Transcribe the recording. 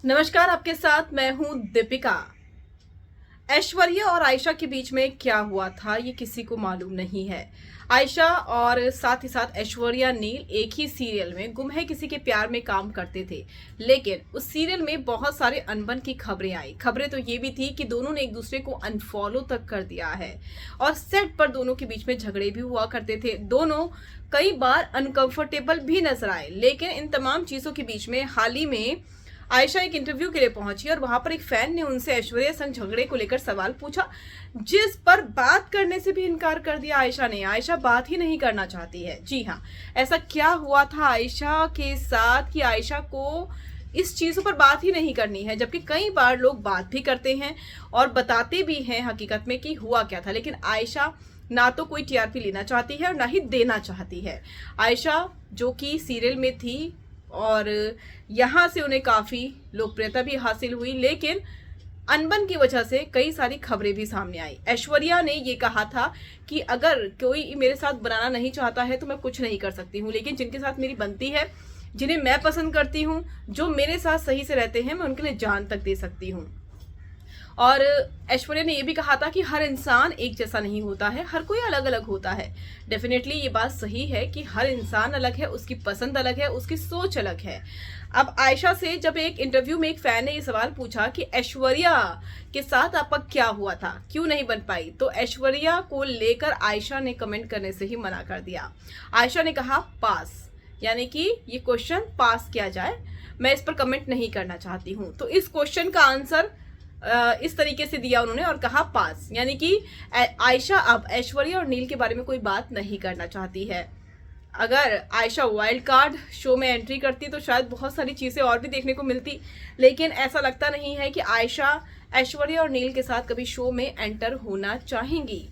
नमस्कार, आपके साथ मैं हूं दीपिका। ऐश्वर्या और आयशा के बीच में क्या हुआ था ये किसी को मालूम नहीं है। आयशा और साथ ही साथ ऐश्वर्या नील एक ही सीरियल में गुम है किसी के प्यार में काम करते थे, लेकिन उस सीरियल में बहुत सारे अनबन की खबरें आई। खबरें तो ये भी थी कि दोनों ने एक दूसरे को अनफॉलो तक कर दिया है और सेट पर दोनों के बीच में झगड़े भी हुआ करते थे। दोनों कई बार अनकंफर्टेबल भी नजर आए, लेकिन इन तमाम चीजों के बीच में हाल ही में आयशा एक इंटरव्यू के लिए पहुंची और वहां पर एक फैन ने उनसे ऐश्वर्या संग झगड़े को लेकर सवाल पूछा, जिस पर बात करने से भी इनकार कर दिया आयशा ने। आयशा बात ही नहीं करना चाहती है। जी हाँ, ऐसा क्या हुआ था आयशा के साथ कि आयशा को इस चीजों पर बात ही नहीं करनी है, जबकि कई बार लोग बात भी करते हैं और बताते भी हैं हकीकत में कि हुआ क्या था। लेकिन आयशा ना तो कोई टीआरपी लेना चाहती है और ना ही देना चाहती है। आयशा जो कि सीरियल में थी और यहाँ से उन्हें काफ़ी लोकप्रियता भी हासिल हुई, लेकिन अनबन की वजह से कई सारी खबरें भी सामने आई। ऐश्वर्या ने ये कहा था कि अगर कोई मेरे साथ बनाना नहीं चाहता है तो मैं कुछ नहीं कर सकती हूँ, लेकिन जिनके साथ मेरी बनती है, जिन्हें मैं पसंद करती हूँ, जो मेरे साथ सही से रहते हैं, मैं उनके लिए जान तक दे सकती हूँ। और ऐश्वर्या ने यह भी कहा था कि हर इंसान एक जैसा नहीं होता है, हर कोई अलग अलग होता है। डेफिनेटली ये बात सही है कि हर इंसान अलग है, उसकी पसंद अलग है, उसकी सोच अलग है। अब आयशा से जब एक इंटरव्यू में एक फैन ने ये सवाल पूछा कि ऐश्वर्या के साथ आपका क्या हुआ था, क्यों नहीं बन पाई, तो ऐश्वर्या को लेकर आयशा ने कमेंट करने से ही मना कर दिया। आयशा ने कहा पास, यानी कि ये क्वेश्चन पास किया जाए, मैं इस पर कमेंट नहीं करना चाहती हूँ। तो इस क्वेश्चन का आंसर इस तरीके से दिया उन्होंने और कहा पास, यानी कि आयशा अब ऐश्वर्या और नील के बारे में कोई बात नहीं करना चाहती है। अगर आयशा वाइल्ड कार्ड शो में एंट्री करती तो शायद बहुत सारी चीजें और भी देखने को मिलती, लेकिन ऐसा लगता नहीं है कि आयशा ऐश्वर्या और नील के साथ कभी शो में एंटर होना चाहेंगी।